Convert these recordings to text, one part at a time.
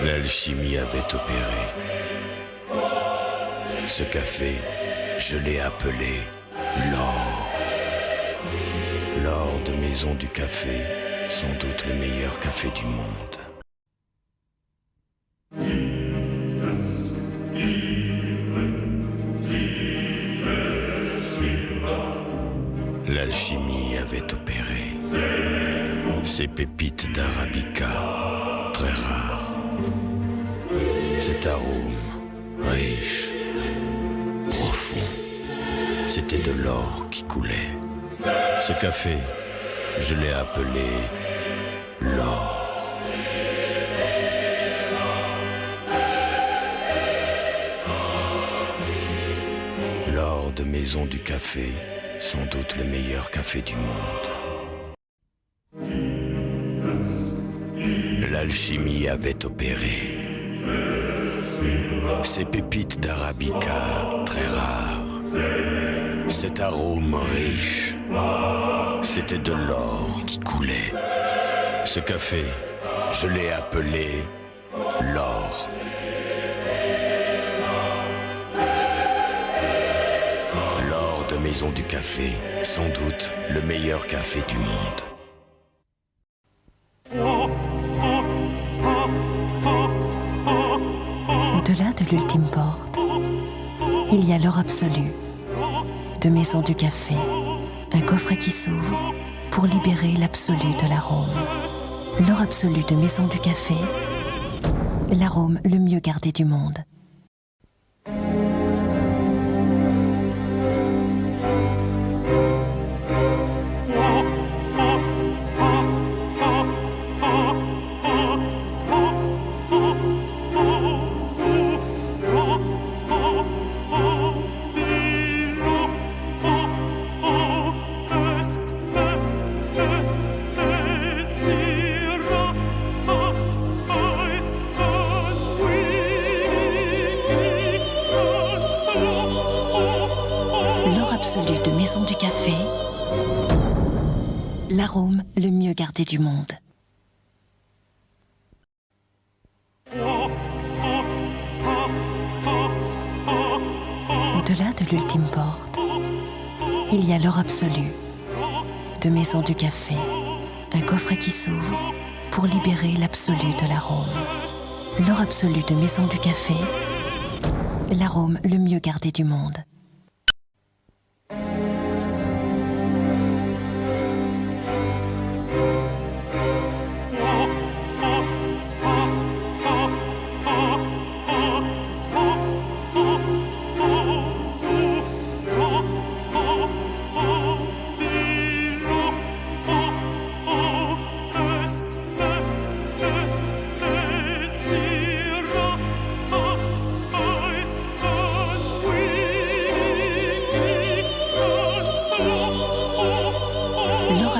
L'alchimie avait opéré. Ce café, je l'ai appelé l'or. L'or de Maison du Café, sans doute le meilleur café du monde. L'alchimie avait opéré. Ces pépites d'arabica, très rares. Cet arôme, riche, profond. C'était de l'or qui coulait. Ce café, je l'ai appelé l'or. L'or de Maison du Café, sans doute le meilleur café du monde. L'alchimie avait opéré. Ces pépites d'arabica, très rares. Cet arôme riche. C'était de l'or qui coulait. Ce café, je l'ai appelé l'or. L'or de Maison du Café, sans doute le meilleur café du monde. Au-delà de l'ultime porte, il y a l'or absolu de Maison du Café, un coffret qui s'ouvre pour libérer l'absolu de l'arôme. L'or absolu de Maison du Café, l'arôme le mieux gardé du monde. Absolu de Maison du Café, l'arôme le mieux gardé du monde. Au-delà de l'ultime porte, il y a l'or absolu de Maison du Café, un coffret qui s'ouvre pour libérer l'absolu de l'arôme. L'or absolu de Maison du Café, l'arôme le mieux gardé du monde.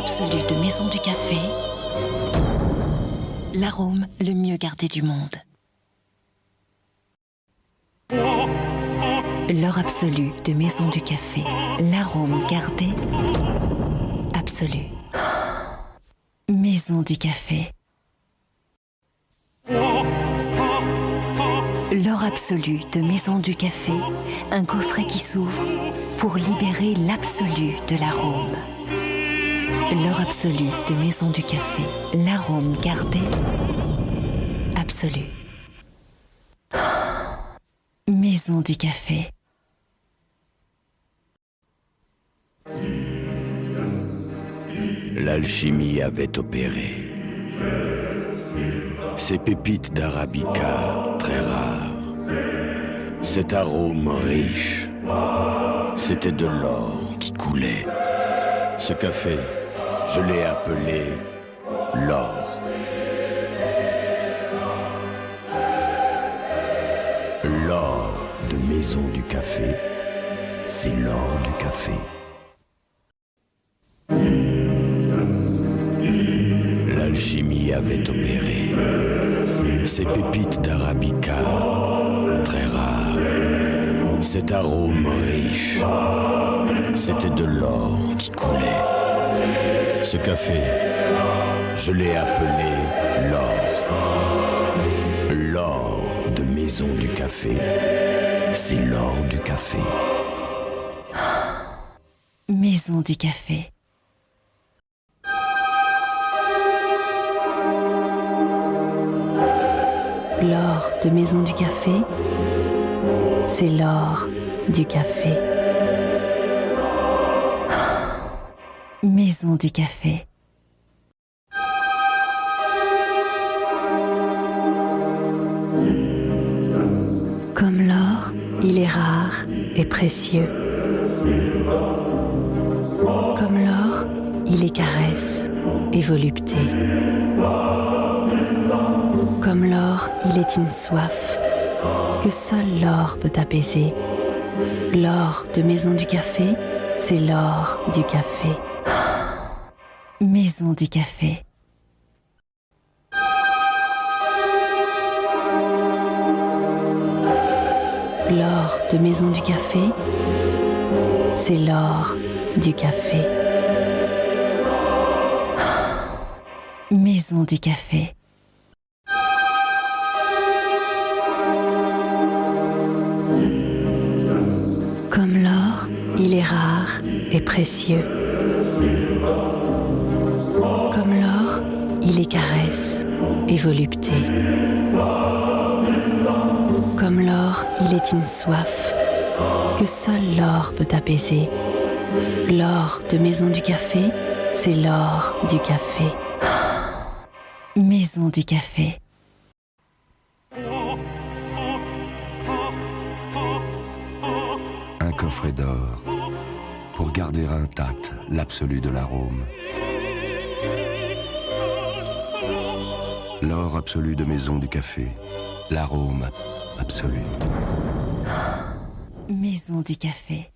Absolu de Maison du Café, l'arôme le mieux gardé du monde. L'or absolu de Maison du Café, l'arôme gardé absolu. Maison du Café. L'or absolu de Maison du Café, un coffret qui s'ouvre pour libérer l'absolu de l'arôme. L'or absolu de Maison du Café, l'arôme gardé absolu. Maison du Café. L'alchimie avait opéré. Ces pépites d'arabica, très rares. Cet arôme riche. C'était de l'or qui coulait. Ce café, je l'ai appelé l'or. L'or de Maison du Café, c'est l'or du café. L'alchimie avait opéré. Ces pépites d'arabica, très rares. Cet arôme riche. C'était de l'or qui coulait. Ce café, je l'ai appelé l'or. maison du café, c'est l'or du café. Maison du café. L'or de Maison du café, c'est l'or du café. Maison du café. Comme l'or, il est rare et précieux. Comme l'or, il est caresse et volupté. Comme l'or, il est une soif que seul l'or peut apaiser. L'or de Maison du café, c'est l'or du café. Maison du café. L'or de Maison du café, c'est l'or du café. Maison du café. Comme l'or, il est rare et précieux. Comme l'or, il est caresse et volupté. Comme l'or, il est une soif que seul l'or peut apaiser. L'or de Maison du café, c'est l'or du café. Maison du café. Un coffret d'or pour garder intact l'absolu de l'arôme. L'or absolu de Maison du café, l'arôme absolu. Maison du café.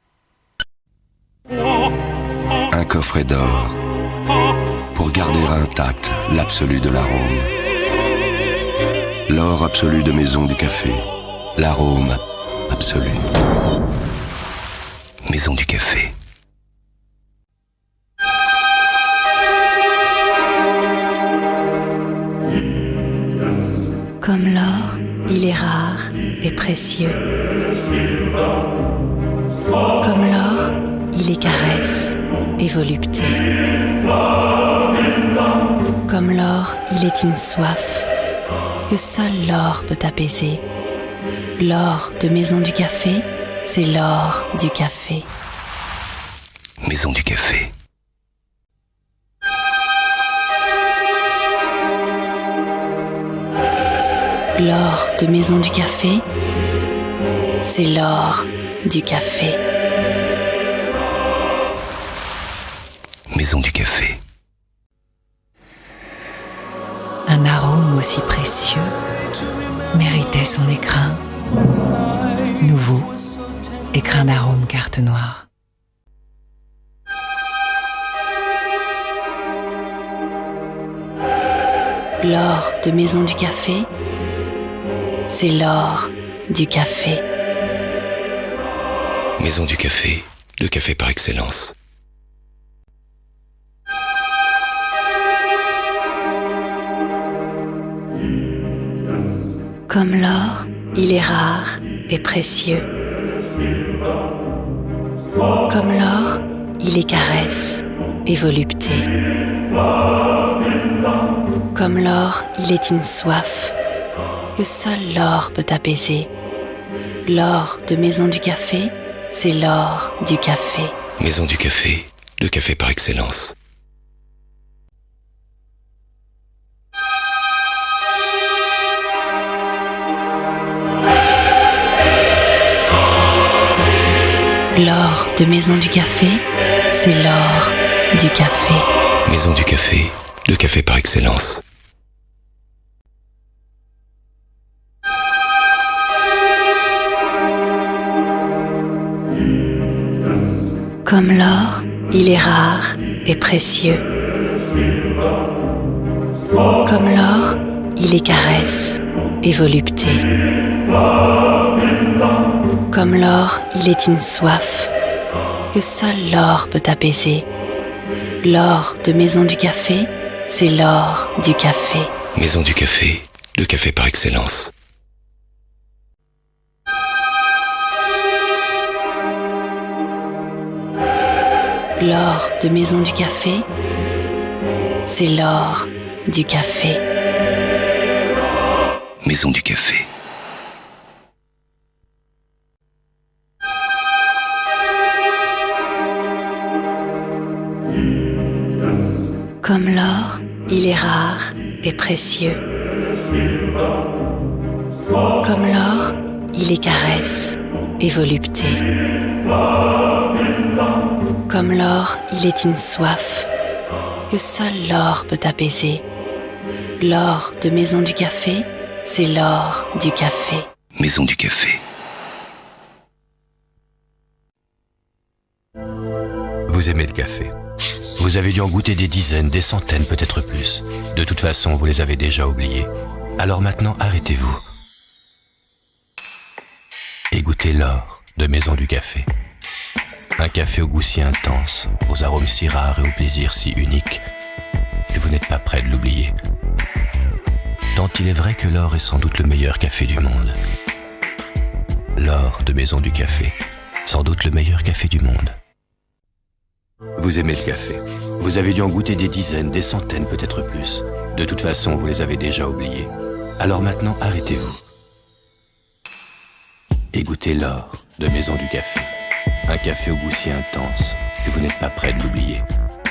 Un coffret d'or pour garder intact l'absolu de l'arôme. L'or absolu de Maison du café, l'arôme absolu. Maison du café. Comme l'or, il est rare et précieux. Comme l'or, il est caresse et volupté. Comme l'or, il est une soif que seul l'or peut apaiser. L'or de Maison du café, c'est l'or du café. Maison du café. L'or de Maison du café, c'est l'or du café. Maison du café. Un arôme aussi précieux méritait son écrin. Nouveau, écrin d'arôme carte noire. L'or de Maison du café, c'est l'or du café. Maison du café, le café par excellence. Comme l'or, il est rare et précieux. Comme l'or, il est caresse et volupté. Comme l'or, il est une soif que seul l'or peut apaiser. L'or de Maison du café, c'est l'or du café. Maison du café, le café par excellence. L'or de Maison du café, c'est l'or du café. Maison du café, le café par excellence. Comme l'or, il est rare et précieux. Comme l'or, il est caresse et volupté. Comme l'or, il est une soif que seul l'or peut apaiser. L'or de Maison du café, c'est l'or du café. Maison du café, le café par excellence. L'or de Maison du Café, c'est l'or du café. Maison du Café. Comme l'or, il est rare et précieux. Comme l'or, il est caresse et volupté. Comme l'or, il est une soif que seul l'or peut apaiser. L'or de Maison du Café, c'est l'or du café. Maison du Café. Vous aimez le café. Vous avez dû en goûter des dizaines, des centaines, peut-être plus. De toute façon, vous les avez déjà oubliés. Alors maintenant, arrêtez-vous. Et goûtez l'or de Maison du Café. Un café au goût si intense, aux arômes si rares et au plaisir si unique, que vous n'êtes pas prêt de l'oublier. Tant il est vrai que l'or est sans doute le meilleur café du monde. L'or de Maison du Café, sans doute le meilleur café du monde. Vous aimez le café. Vous avez dû en goûter des dizaines, des centaines, peut-être plus. De toute façon, vous les avez déjà oubliés. Alors maintenant, arrêtez-vous. Et goûtez l'or de Maison du Café. Un café au goût si intense que vous n'êtes pas prêt de l'oublier.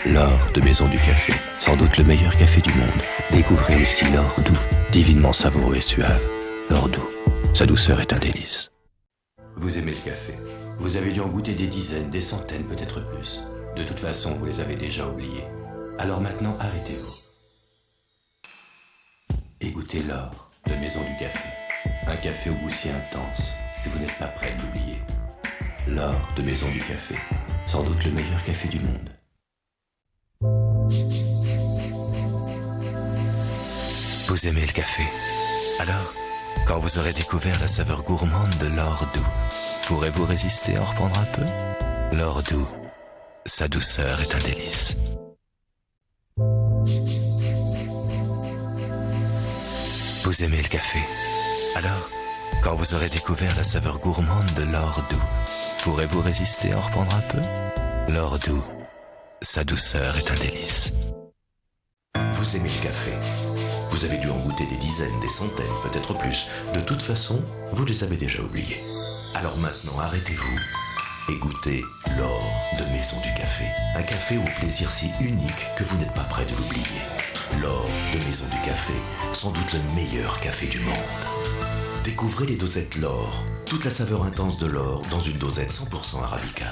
L'or de Maison du Café, sans doute le meilleur café du monde. Découvrez aussi l'or doux, divinement savoureux et suave. L'or doux, sa douceur est un délice. Vous aimez le café. Vous avez dû en goûter des dizaines, des centaines, peut-être plus. De toute façon, vous les avez déjà oubliés. Alors maintenant, arrêtez-vous. Et goûtez l'or de Maison du Café. Un café au goût si intense que vous n'êtes pas prêt de l'oublier. L'or de Maison du Café, sans doute le meilleur café du monde. Vous aimez le café. Alors, quand vous aurez découvert la saveur gourmande de l'or doux, pourrez-vous résister à en reprendre un peu? L'or doux, sa douceur est un délice. Vous aimez le café. Alors, quand vous aurez découvert la saveur gourmande de l'or doux, pourrez-vous résister à en reprendre un peu? L'or doux, sa douceur est un délice. Vous aimez le café. Vous avez dû en goûter des dizaines, des centaines, peut-être plus. De toute façon, vous les avez déjà oubliés. Alors maintenant, arrêtez-vous et goûtez l'or de Maison du Café. Un café au plaisir si unique que vous n'êtes pas prêt de l'oublier. L'or de Maison du Café, sans doute le meilleur café du monde. Découvrez les dosettes l'or, toute la saveur intense de l'or dans une dosette 100% Arabica.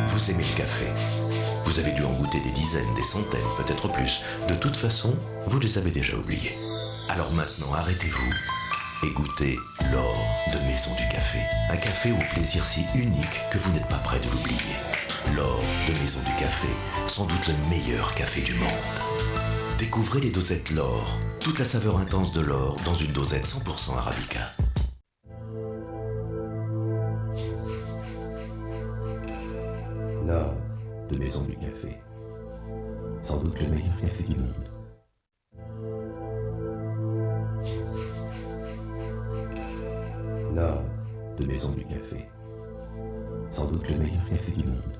Vous aimez le café. Vous avez dû en goûter des dizaines, des centaines, peut-être plus. De toute façon, vous les avez déjà oubliés. Alors maintenant, arrêtez-vous et goûtez l'or de Maison du Café. Un café au plaisir si unique que vous n'êtes pas prêt de l'oublier. L'or de Maison du Café, sans doute le meilleur café du monde. Découvrez les dosettes l'or, toute la saveur intense de l'or dans une dosette 100% Arabica. L'or de Maison du Café, sans doute le meilleur café du monde. L'or de Maison du Café, sans doute le meilleur café du monde.